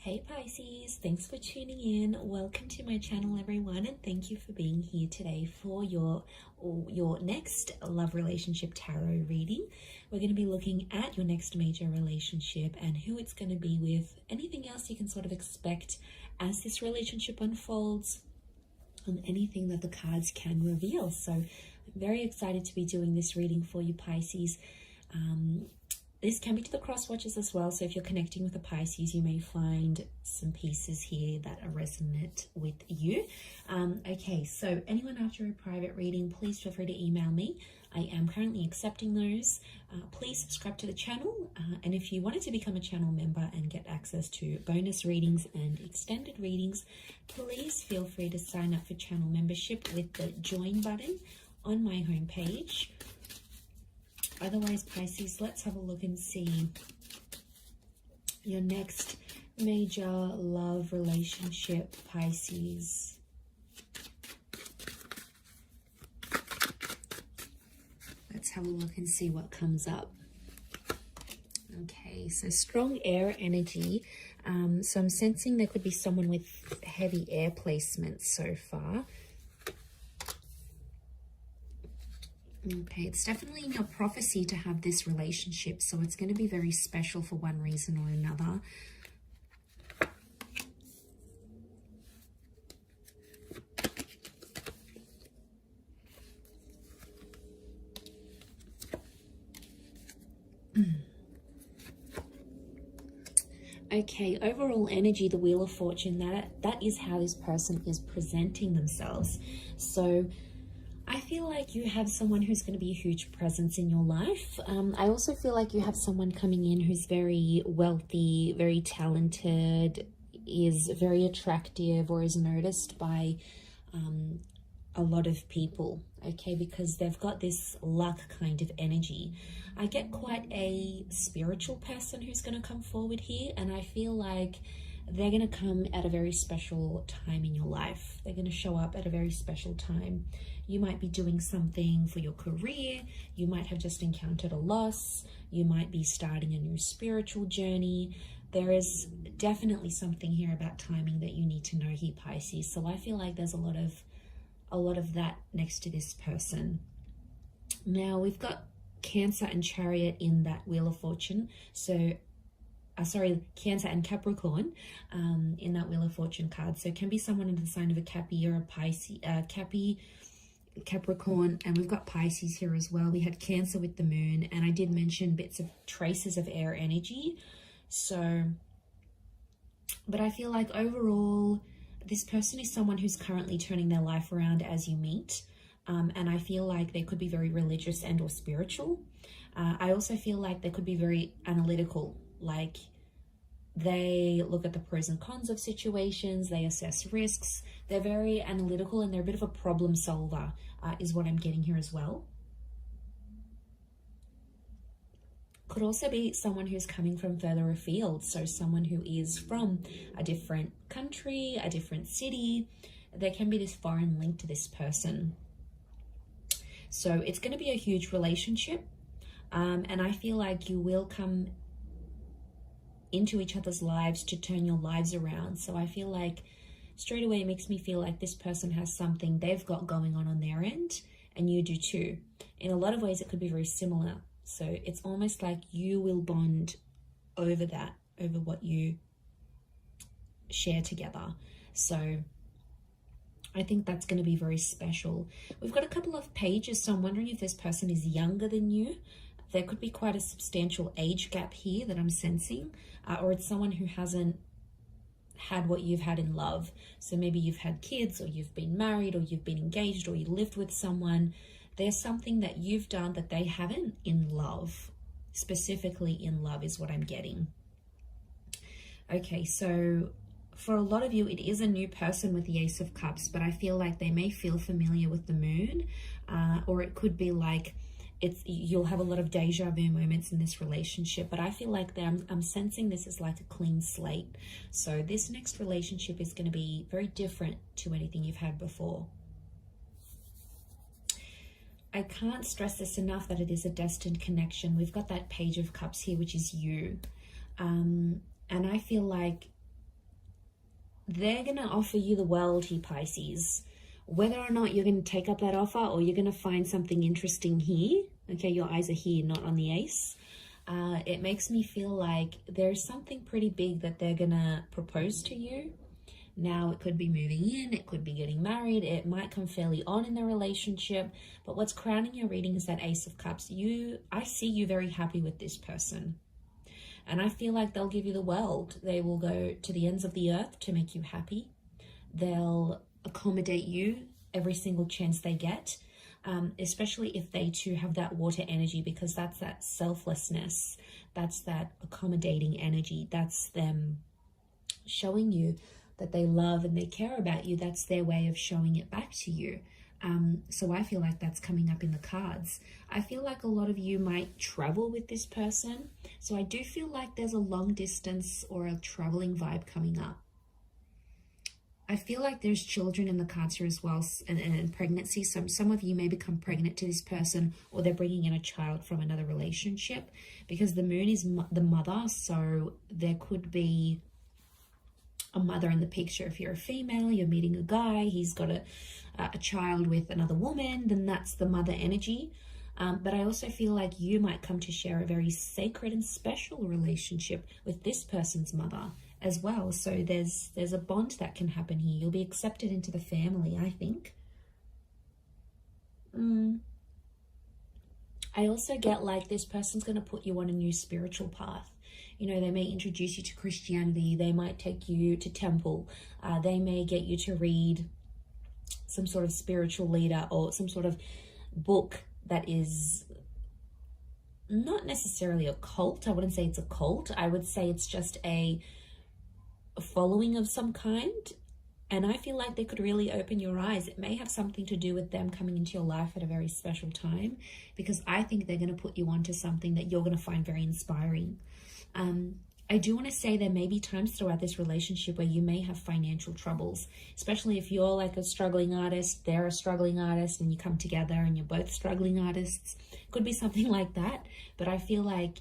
Hey Pisces, thanks for tuning in. Welcome to my channel everyone, and thank you for being here today for your next love relationship tarot reading. We're going to be looking at your next major relationship and who it's going to be with, anything else you can sort of expect as this relationship unfolds, and anything that the cards can reveal. So I'm very excited to be doing this reading for you Pisces. This can be to the cross watchers as well, so if you're connecting with a Pisces, you may find some pieces here that are resonant with you. Okay, so anyone after a private reading, please feel free to email me. I am currently accepting those. Please subscribe to the channel, and if you wanted to become a channel member and get access to bonus readings and extended readings, please feel free to sign up for channel membership with the join button on my homepage. Otherwise, Pisces, let's have a look and see your next major love relationship, Pisces. Let's have a look and see what comes up. Okay, so strong air energy. So I'm sensing there could be someone with heavy air placements so far. Okay, it's definitely in your prophecy to have this relationship, so it's going to be very special for one reason or another. Okay, overall energy, the Wheel of Fortune, that is how this person is presenting themselves. So I feel like you have someone who's going to be a huge presence in your life. I also feel like you have someone coming in who's very wealthy, very talented, is very attractive, or is noticed by a lot of people, okay, because they've got this luck kind of energy. I get quite a spiritual person who's going to come forward here, and I feel like they're going to come at a very special time in your life. They're going to show up at a very special time. You might be doing something for your career. You might have just encountered a loss. You might be starting a new spiritual journey. There is definitely something here about timing that you need to know here, Pisces. So I feel like there's a lot of that next to this person. Now we've got Cancer and Chariot in that Wheel of Fortune. So Cancer and Capricorn in that Wheel of Fortune card. So it can be someone in the sign of a Cappy or a Pisces, Capricorn, and we've got Pisces here as well. We had Cancer with the moon, and I did mention bits of traces of air energy. So, but I feel like overall, this person is someone who's currently turning their life around as you meet. And I feel like they could be very religious and or spiritual. I also feel like they could be very analytical. Like they look at the pros and cons of situations, they assess risks, they're very analytical, and they're a bit of a problem solver, is what I'm getting here as well. Could also be someone who's coming from further afield, so someone who is from a different country, a different city. There can be this foreign link to this person. So it's going to be a huge relationship, and I feel like you will come into each other's lives to turn your lives around. So I feel like straight away it makes me feel like this person has something they've got going on their end, and you do too. In a lot of ways it could be very similar. So it's almost like you will bond over that, over what you share together. So I think that's going to be very special. We've got a couple of pages, so I'm wondering if this person is younger than you. There could be quite a substantial age gap here that I'm sensing, or it's someone who hasn't had what you've had in love. So maybe you've had kids, or you've been married, or you've been engaged, or you lived with someone. There's something that you've done that they haven't in love. Specifically in love is what I'm getting. Okay, so for a lot of you, it is a new person with the Ace of Cups, but I feel like they may feel familiar with the moon, or it could be like you'll have a lot of deja vu moments in this relationship, but I feel like I'm sensing this is like a clean slate. So this next relationship is going to be very different to anything you've had before. I can't stress this enough that it is a destined connection. We've got that Page of Cups here, which is you. And I feel like they're going to offer you the world here, Pisces. Whether or not you're going to take up that offer or you're going to find something interesting here, okay, your eyes are here, not on the ace. It makes me feel like there's something pretty big that they're going to propose to you. Now, it could be moving in, it could be getting married, it might come fairly on in the relationship, but what's crowning your reading is that Ace of Cups. I see you very happy with this person, and I feel like they'll give you the world. They will go to the ends of the earth to make you happy. They'll accommodate you every single chance they get, especially if they too have that water energy, because that's that selflessness, that's that accommodating energy, that's them showing you that they love and they care about you. That's their way of showing it back to you. So I feel like that's coming up in the cards. I feel like a lot of you might travel with this person. So I do feel like there's a long distance or a traveling vibe coming up. I feel like there's children in the cards here as well, and pregnancy. Some of you may become pregnant to this person, or they're bringing in a child from another relationship, because the moon is the mother. So there could be a mother in the picture. If you're a female, you're meeting a guy, he's got a child with another woman, then that's the mother energy. But I also feel like you might come to share a very sacred and special relationship with this person's mother as well. So there's a bond that can happen here. You'll be accepted into the family, I think. I also get like this person's going to put you on a new spiritual path. You know, they may introduce you to Christianity. They might take you to temple. They may get you to read some sort of spiritual leader or some sort of book that is not necessarily a cult. I wouldn't say it's a cult. I would say it's just a following of some kind. And I feel like they could really open your eyes. It may have something to do with them coming into your life at a very special time, because I think they're going to put you onto something that you're going to find very inspiring. I do want to say there may be times throughout this relationship where you may have financial troubles, especially if you're like a struggling artist, they're a struggling artist, and you come together and you're both struggling artists. Could be something like that, but I feel like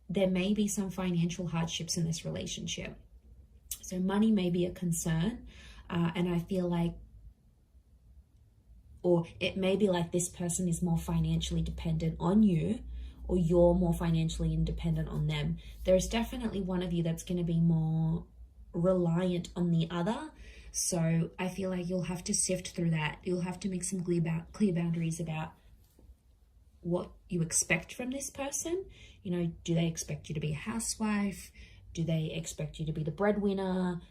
there may be some financial hardships in this relationship. So money may be a concern, and I feel like, or it may be like this person is more financially dependent on you, or you're more financially independent on them. There's definitely one of you that's going to be more reliant on the other. So I feel like you'll have to sift through that. You'll have to make some clear boundaries about what you expect from this person. You know, do they expect you to be a housewife? Do they expect you to be the breadwinner?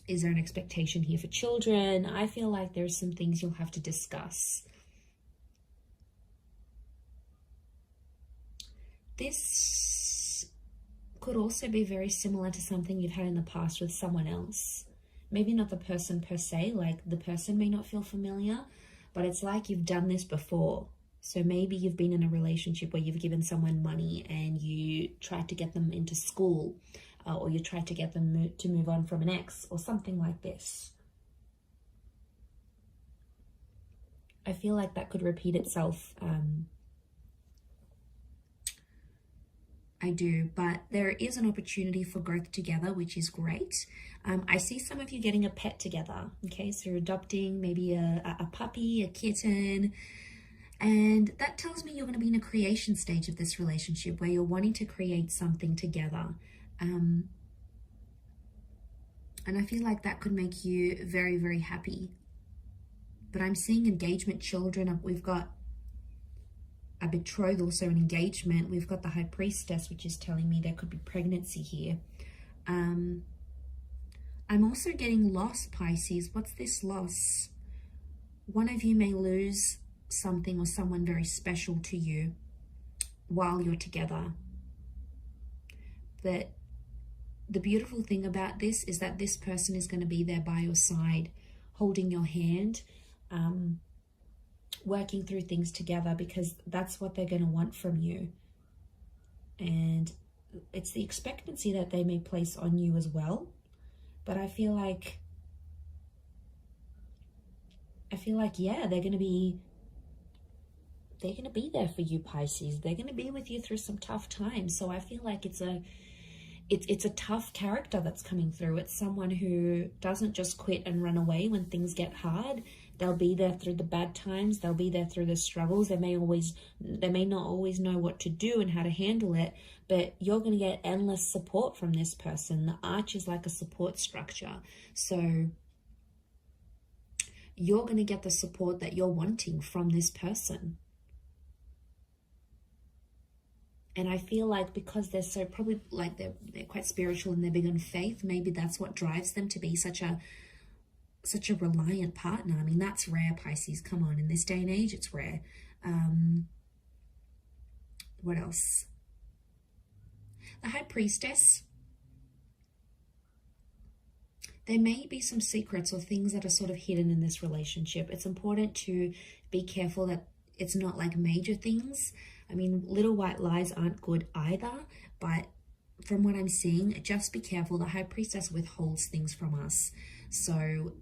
Is there an expectation here for children? I feel like there's some things you'll have to discuss. This could also be very similar to something you've had in the past with someone else. Maybe not the person per se, like the person may not feel familiar, but it's like you've done this before. So maybe you've been in a relationship where you've given someone money and you tried to get them into school, or you tried to get them to move on from an ex, or something like this. I feel like that could repeat itself. I do, but there is an opportunity for growth together, which is great. I see some of you getting a pet together, okay? So you're adopting maybe a puppy, a kitten, and that tells me you're going to be in a creation stage of this relationship where you're wanting to create something together. And I feel like that could make you very, very happy. But I'm seeing engagement, children. We've got a betrothal, so an engagement. We've got the High Priestess, which is telling me there could be pregnancy here. I'm also getting loss, Pisces. What's this loss? One of you may lose something or someone very special to you while you're together. But the beautiful thing about this is that this person is going to be there by your side, holding your hand, working through things together, because that's what they're going to want from you. And it's the expectancy that they may place on you as well. But I feel like, yeah, they're going to be there for you, Pisces. They're going to be with you through some tough times. So I feel like it's it's a tough character that's coming through. It's someone who doesn't just quit and run away when things get hard. They'll be there through the bad times. They'll be there through the struggles. They may not always know what to do and how to handle it, but you're going to get endless support from this person. The arch is like a support structure. So you're going to get the support that you're wanting from this person. And I feel like because they're so probably like they're quite spiritual and they're big on faith, maybe that's what drives them to be such a reliant partner. I mean, that's rare, Pisces. Come on, in this day and age, it's rare. What else? The High Priestess. There may be some secrets or things that are sort of hidden in this relationship. It's important to be careful that it's not like major things. I mean, little white lies aren't good either, but from what I'm seeing, just be careful. The High Priestess withholds things from us. So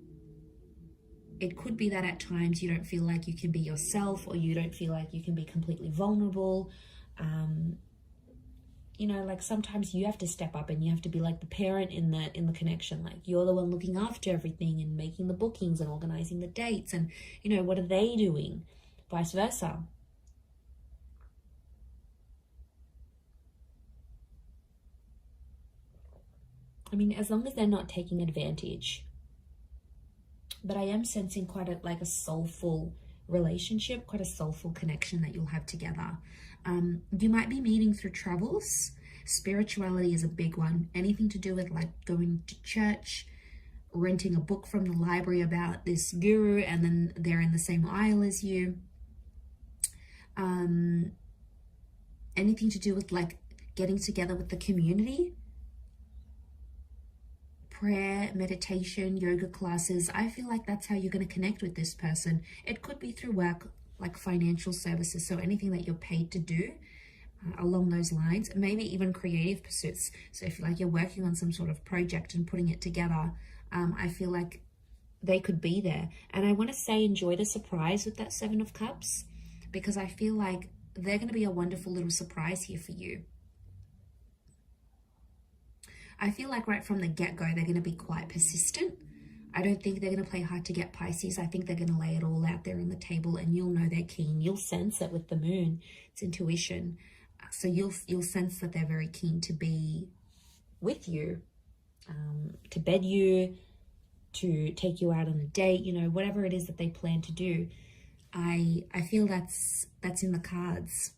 it could be that at times you don't feel like you can be yourself, or you don't feel like you can be completely vulnerable. You know, like sometimes you have to step up and you have to be like the parent in the connection. Like you're the one looking after everything and making the bookings and organizing the dates. And, you know, what are they doing? Vice versa. I mean, as long as they're not taking advantage. But I am sensing quite a soulful relationship, quite a soulful connection that you'll have together. You might be meeting through travels. Spirituality is a big one. Anything to do with like going to church, renting a book from the library about this guru, and then they're in the same aisle as you. Anything to do with like getting together with the community. Prayer, meditation, yoga classes. I feel like that's how you're going to connect with this person. It could be through work, like financial services. So anything that you're paid to do along those lines, maybe even creative pursuits. So if like you're working on some sort of project and putting it together, I feel like they could be there. And I want to say enjoy the surprise with that Seven of Cups, because I feel like they're going to be a wonderful little surprise here for you. I feel like right from the get-go, they're going to be quite persistent. I don't think they're going to play hard to get, Pisces. I think they're going to lay it all out there on the table, and you'll know they're keen. You'll sense it with the moon. It's intuition. So you'll sense that they're very keen to be with you, to bed you, to take you out on a date, you know, whatever it is that they plan to do. I feel that's in the cards.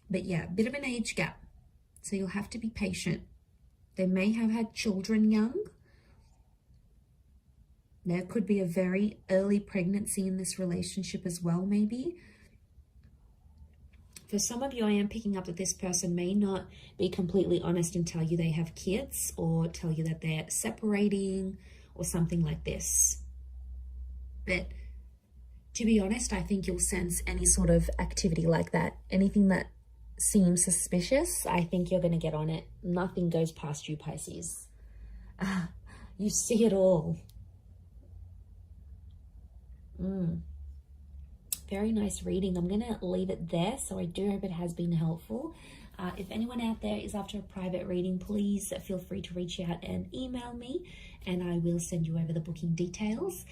But yeah, a bit of an age gap. So you'll have to be patient. They may have had children young. There could be a very early pregnancy in this relationship as well, maybe. For some of you, I am picking up that this person may not be completely honest and tell you they have kids, or tell you that they're separating or something like this. But to be honest, I think you'll sense any sort of activity like that. Anything that seems suspicious, I think you're going to get on it. Nothing goes past you, Pisces. You see it all. Very nice reading. I'm going to leave it there. So I do hope it has been helpful. If anyone out there is after a private reading, please feel free to reach out and email me, and I will send you over the booking details.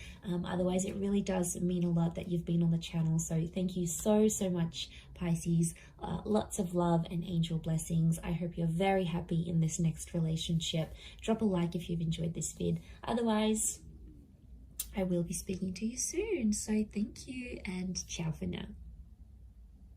Otherwise, it really does mean a lot that you've been on the channel. So thank you so much, Pisces. Lots of love and angel blessings. I hope you're very happy in this next relationship. Drop a like if you've enjoyed this vid. Otherwise, I will be speaking to you soon. So thank you, and ciao for now.